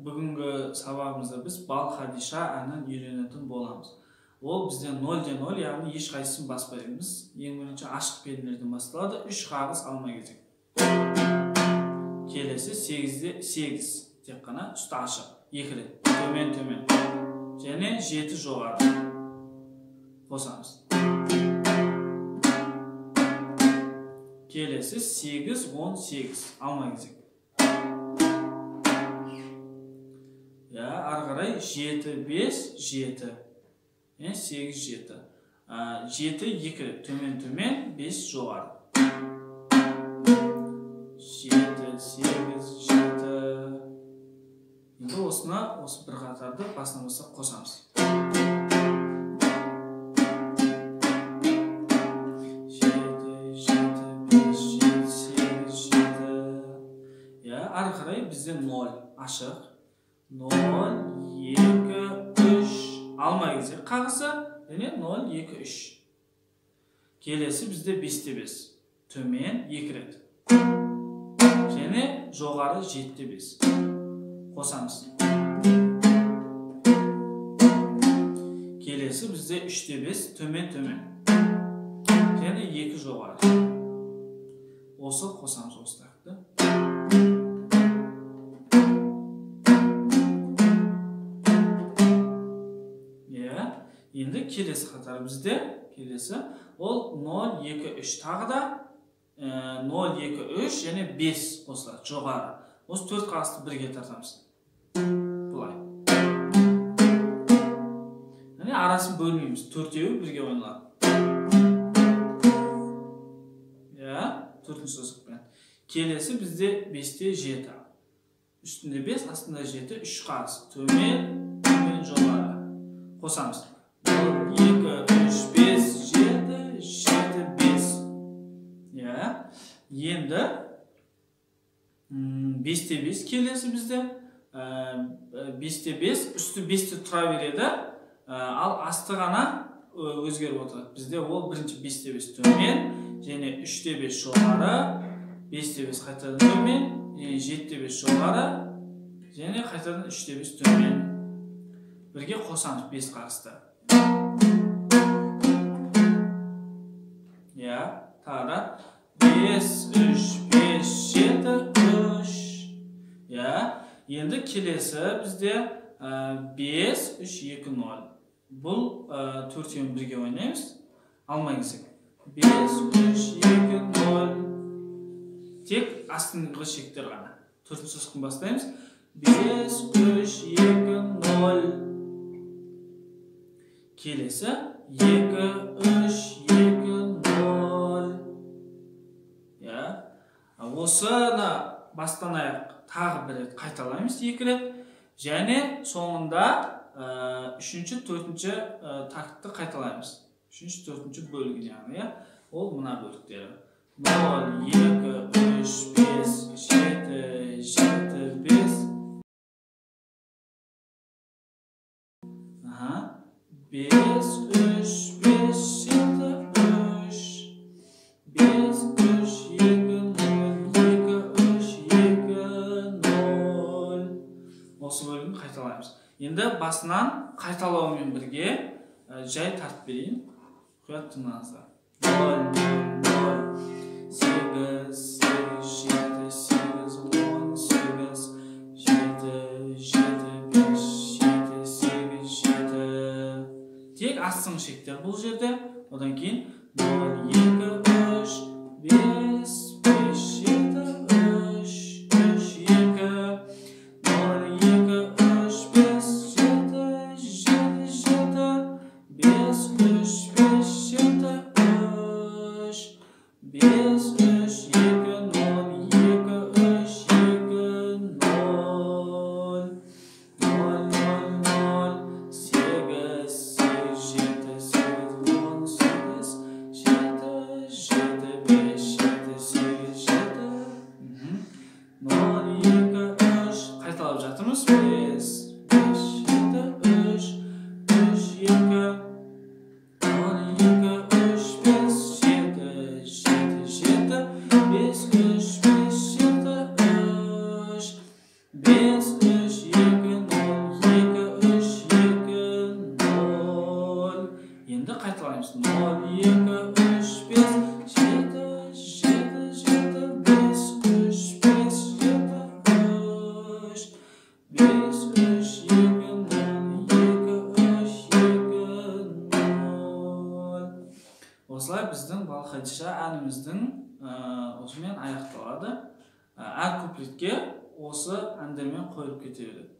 бүгінгі сабағымызда біз Бал Хадиша әнін үйренетін боламыз. Ол бізде 0-0, яғни ешқайсысын баспаймыз. Ең бірінші ашық белгілерден басталады, 3 қағыс алма кезек. Келесі 8-де 8, тек қана үсті ашық, 2 рет, төмен, және 7 жоғары. Қосамыз. Келесі 8-18, алма кезек. Ары қарай 7-5, 7. 8-7. 7-2 рет, төмен, 5 жоғары. 7-8-7. Енді осына, осы бір қатарды басынан бастап қосамыз. 7-7-5-7-8-7. Ары қарай бізде 0 ашық. 0, 2, 3, алма кезек қағысы, және 0, 2, 3. Келесі бізде 5-5, төмен 2 рет. Және жоғары 7-5. Қосамыз. Келесі бізде 3-5, төмен. Және 2 жоғары. Осы қосамыз осы тақты. Енді келесі қатары бізде, ол 0, 2, 3 тағы да 0, 2, 3 және 5 қосылады, жоғары. Осы 4 қағысты бірге тартамыз. Бұлай. Арасын бөлмейміз, 4-еуі бірге ойналады. 4-ші сызықпен. Келесі бізде 5-те 7. Үстінде 5, астында 7, 3 қағыс. Төмен, жоғары. Қосамыз. 1, 2, 3, 5, 7, 7, 5. Енді 5-те 5 келесі бізде. 5-те 5, үсті 5-те тұра береді. Ал асты ғана өзгеріп отырады. Бізде ол бірінші 5-те 5 төмен, және 3-те 5 жоғары, 5-те 5 қайтадан төмен, 7-те 5 жоғары, және қайтадан 3-те 5 төмен. Бірге қосамыз 5 қағысты. Тағы 5, 3, 5, 7, 3. Енді келесі бізде 5, 3, 2, 0. Бұл 4-еуін бірге ойнаймыз. Алма кезек. 5, 3, 2, 0. Тек астыңғы шектер ғана. 4-ші сызықпен бастаймыз. 5, 3, 2, 0. Келесі 2, 3, 2, 0. Осыны бастан аяқ тағы бір рет қайталаймыз, 2 рет. Және соңында 3-ші, 4-ші тактты қайталаймыз. 3-ші, 4-ші бөлігін яғни. Ол мұна бөліктері. 0, 2, 3, 5, 7, 7, 5. 5, 3, 5, 7, 3. 5, 3, 2, 0, 2, 3, 2, 0. Осы бөлігін қайталаймыз. Енді басынан қайталауымен бірге жай тартып берейін. Құят тыңдаңыздар. 0, 0, 8, 8, 7, 8, 10, 8, 7, 7, 5, 7, 8, 7. Тек астың шектер бұл жерде. Одан кейін 0, 2, 3, 5, 5, 7, 3, 3, 2, 0, 2, 3, 5, 7, 7, 7, 5, 3, 5, 7, 3, 5, 3, 2, 0, 2, 3, 2, 0, 0, 0, 0, 8, 8, 7, 8, 10, 8, 7, 7, 5, 7, 8, 7, 0, 2, 3, қайталап жатырмыз. 5, 5, 7, 3, 3, 2, 0, 2, 3, 5, 7, 7, 7, 5, 3, 5, 7, 3, 5, 3, 5 3 2 0 2 3 2 0. Осылай біздің балқайча әніміздің осымен аяқталады. Әр куплетке осы әндермен қойылып кете береді.